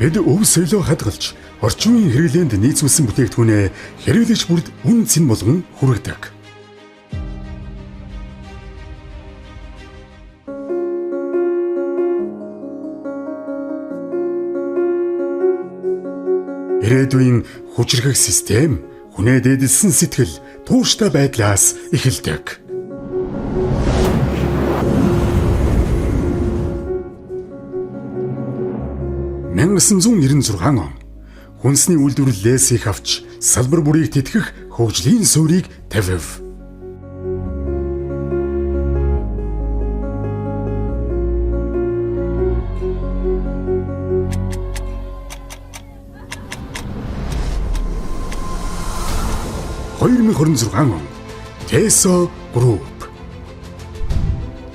Тэд өв соёлоо хадгалж, орчин үеийн хэрэглээнд нийцүүлсэн бүтээгдэхүүнээ хэрэглэгч бүрд үн цэн болгон хүргэдэг. Ирээдүйн хүчирхэг систем хүнээ дэдэлсэн сэтгэл тууштай байдлаас эхэлдэг. он хүнсний үйлдвэрлэлээс их авч салбар бүрийг тэтгэх хөгжлийн суурийг тавив. он Teso Group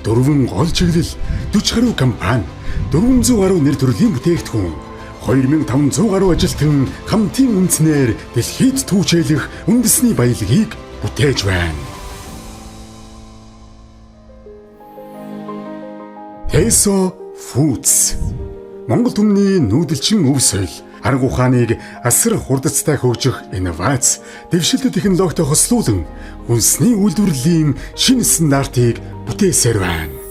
дөрвөн гол чиглэл 40 гаруй компани 400 гаруй нэр төрлийн бүтээгдэхүүн 2500 гаруй ажилтан хамтын үндэснээр дэлхийд түүчээлэх үндэсний баялагийг бүтээж байна. Teso Foods Монгол түмний нүүдэлчин өв соёл арга ухааныг асар хурдцтай хөгжих инновац, дэвшилт технологитой хослуулан үндэсний үйлдвэрлэлийн шинэ стандартыг бүтээсээр байна.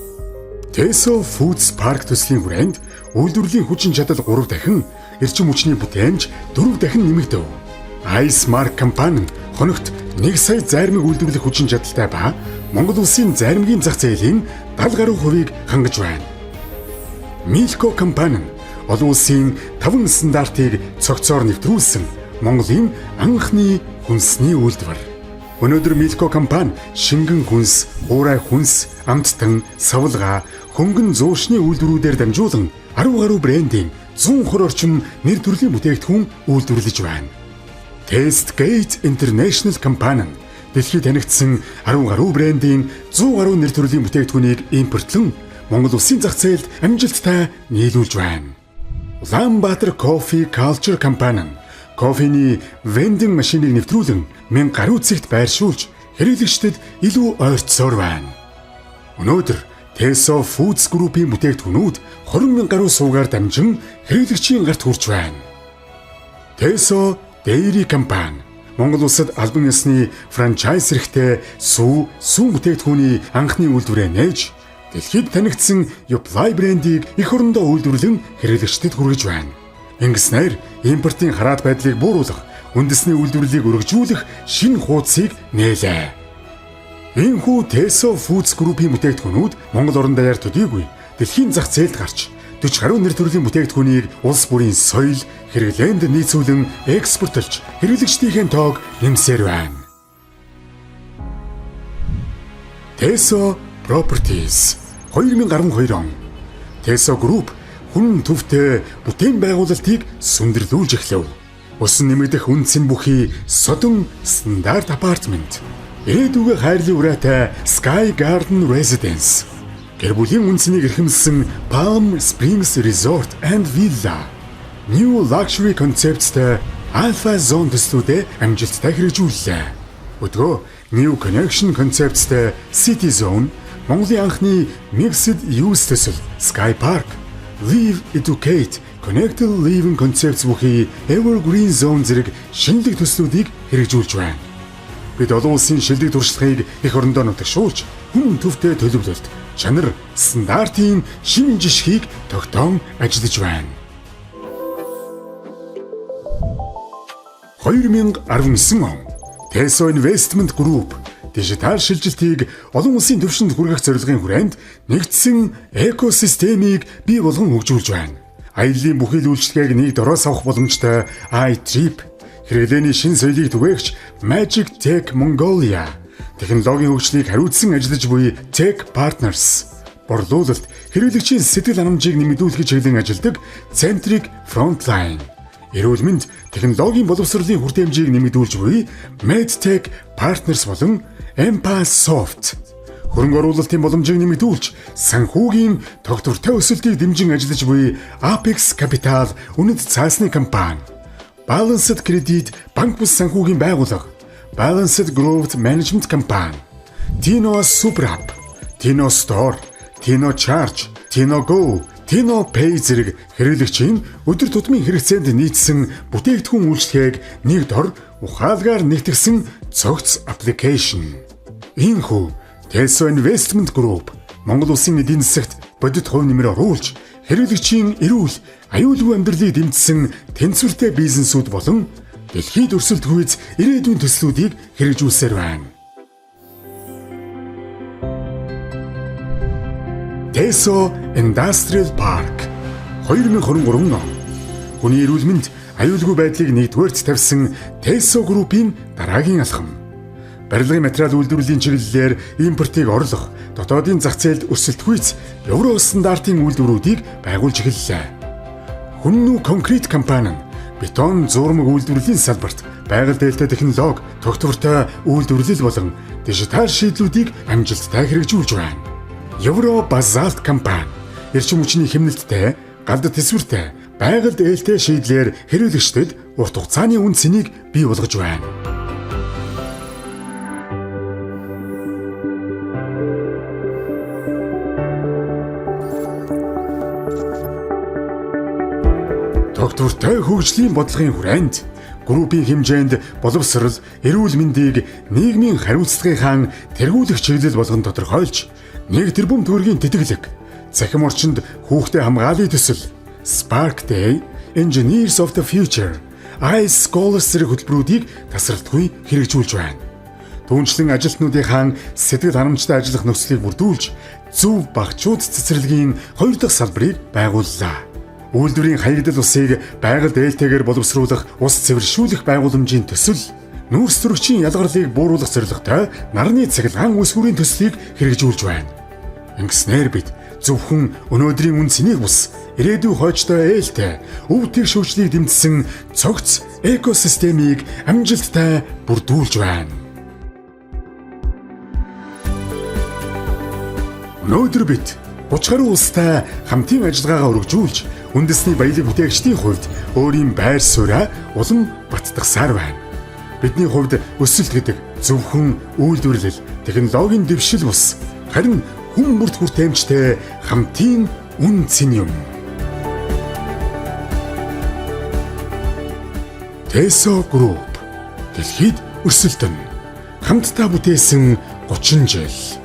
Teso Foods Park төслийн хүрээнд үйлдвэрлэлийн хүчин чадал 3 дахин, эрчим хүчний бүтээмж 4 дахин нэмэгдэв. Ice Mark компани хоногт 1 сая зармиг үйлдвэрлэх хүчин чадалтай ба Монгол улсын зармигийн зах зээлийн 70 гаруй хувийг хангаж байна. Milko компани олон улсын 5 стандартыг цогцоор нэвтрүүлсэн Монголын анхны хүнсний үйлдвэр. Өнөөдөр Milko компани шингэн хүнс, хуурай хүнс, амттан, савлгаа, хөнгөн зуушны үйлдвэрүүдээр дамжуулан 10 гаруй брендийн 120 орчим нэр төрлийн бүтээгдэхүүн үйлдвэрлэж байна. Testgate International компани дэлхийд танигдсан 10 гаруй брендийн 100 гаруй нэр төрлийн бүтээгдэхүүнийг импортлон Монгол улсын зах зээлд амжилттай нийлүүлж байна. Улаанбаатар Coffee Culture компани кофений вендинг машиныг нэвтрүүлэн 1000 гаруй цэгт байршуулж хэрэглэгчдэд илүү ойртсоор байна. Өнөөдөр Teso Foods Group-ийн бүтээгдэхүүнүүд 20,000 гаруй суугаар дамжин хэрэглэгчийн гарт хүрч байна. Teso Dairy компани Монгол улсад албан ёсны франчайз хэрэгтэй сүү бүтээгдэхүүний анхны үйлдвэрээ нээж дэлхийд танигдсан Yoplait брендийг эх орондоо үйлдвэрлэн хэрэглэгчдэд хүргэж байна. Ингэснээр импортын хараат байдлыг бууруулах, үндэсний үйлдвэрлэлийг өргөжүүлэх шинэ хуудсыг нээлээ. Энэхүү Teso Foods Group-ийн бүтээгдэхүүнүүд Монгол орон даяар төдийгүй дэлхийн зах зээлд гарч 40 гаруй нэр төрлийн бүтээгдэхүүнийг улс бүрийн соёл, хэрэглээнд нийцүүлэн экспортлж хэрэглэгчдийн тоог нэмсээр байна. Teso Properties 2012 он Teso Group хүн төвтэй бүтээн байгуулалтыг сүндэрлүүлж эхлэв. Усан нэмэгдэх үнцэн бүхий содон стандарт апартмент, ирээдүгөө хайрлын ураатай Sky Garden Residence, гэр бүлийн үнцнийг эрхэмлсэн Palm Springs Resort and Villa, New Luxury Concepts-тэй Alpha Zone төслүүдэд амжилттай хэрэгжүүллээ. Өдгөө New Connection Concepts-тэй City Zone, Монголын анхны Mixed Use төсөл Sky Park, Live Educate, Connected Living Concepts бүхий Evergreen Zone зэрэг шинэлэг төслүүдийг хэрэгжүүлж байна. Бид олон улсын шилдэг туршлагыг эх орондоо нутагшуулж, хүн төвтэй төлөвлөлт, чанар, стандартын шинэ жишгийг тогтоон ажиллаж байна. 2019 он Teso Investment Group дижитал шилжилтийг олон улсын түвшинд хүргэх зорилгын хүрээнд нэгдсэн экосистемийг бий болгон хөгжүүлж байна. Аяллаа бүхий л үйлчлэгийг нэг дороос авах боломжтой iTrip, хэрэглээний шинэ соёлыг түгээгч Magic Tech Mongolia, технологийн хөгжлийг хариуцсан ажиллаж буй Tech Partners, борлуулалт, хэрэглэгчийн сэтгэл ханамжийг нэмэгдүүлэхэд чиглэн ажилладаг Centric Frontline, эрүүл мэнд, технологийн боловсролын хүртээмжийг нэмэгдүүлж буй MedTech Partners болон Empasoft, хөрөнгө оруулалтын боломжийг нэмэгдүүлж санхүүгийн тогтвортой өсөлтийг дэмжин ажиллаж буй Apex Capital үнэт цаасны компани, Balanced Credit банк бус санхүүгийн байгууллага, Balanced Growth Management компани, Tino Super App, Tino Store, Tino Charge, Tino Go, Tino Pay зэрэг хэрэглэгчийн өдөр тутмын хэрэгцээнд нийцсэн бүтээгдэхүүн үйлчлэгийг нэг дор ухаалгаар нэгтгэсэн цогц аппликейшн. Иймхүү Teso Investment Group Монгол улсын эдийн засагт бодит хувь нэмэр оруулж хэрэглэгчийн эрүүл, аюулгүй амьдралыг дэмжсэн тэнцвэртэй бизнесүүд болон дэлхийд өрсөлдөхүйц ирээдүйн төслүүдийг хэрэгжүүлсээр байна. Teso Industrial Park 2023 он. Хүний эрүүл мэнд аюулгүй байдлыг нэгдүгээрт тавьсан Teso Group-ийн дараагийн алхам. Барилгын материал үйлдвэрлэлийн чиглэлээр импортыг орлох, дотоодын зах зээлд өрсөлдөхүйц евро стандартын үйлдвэрүүдийг байгуулж эхэллээ. Хүннүү конкрет компани нь бетон зурмаг үйлдвэрлэлийн салбарт байгаль дээлтэй технологи, тогтвортой үйлдвэрлэл болон дижитал шийдлүүдийг амжилттай хэрэгжүүлж байна. Евро Базалт компани эрчим хүчний хэмнэлттэй, галд тэсвэртэй, байгаль дээлтэй шийдлэр хэрэглэгчдэд урт хугацааны үн цэнийг бий болгож байна. Тогтвортой хөгжлийн бодлогын хүрээнд группийн хэмжээнд боловсрол, эрүүл мэндийг нийгмийн хариуцлагынхаа тэргүүлэх чиглэл болгон тодорхойлж, 1 тэрбум төгрөгийн тэтгэлэг, цахим орчинд хүүхдэд хамгааллын төсөл, Spark Day, Engineers of the Future, ICE Scholars зэрэг хөтөлбөрүүдийг тасралтгүй хэрэгжүүлж байна. Түүнчлэн ажилтнуудынхаа сэтгэл ханамжтай ажиллах нөхцөлийг бүрдүүлж, зөв багцууд цэцэрлэгийн 2 дахь салбарыг байгууллаа. Үйлдвэрийн хаягдал усыг байгаль дээлтэйгээр боловсруулах, ус цэвэршүүлэх байгууламжийн төсөл, нүүрс төрөгчийн ялгарлыг бууруулах зорилготой нарны цахилгаан үсгүүрийн төслийг хэрэгжүүлж байна. Ингэснээр бид зөвхөн өнөөдрийн үн цэнийг бус, ирээдүйн хойчтой ээлтэй, өв тэгшүүчлийг дэмжсэн цогц экосистемийг амжилттай бүрдүүлж байна. Өнөөдөр бид 30 гаруй улстай хамтын ажиллагаагаа өргөжүүлж, үндэсний баялаг бүтээгчдийн хувьд өөрийн байр сууриа улам баттгасаар байна. Бидний хувьд өсөлт гэдэг зөвхөн үйлдвэрлэл, технологийн дэвшил бус, харин хүн бүрт хүртээмжтэй хамтын үн цэн юм. Teso Group дэлхийд өрсөлдөн хамтдаа бүтээсэн 30 жил.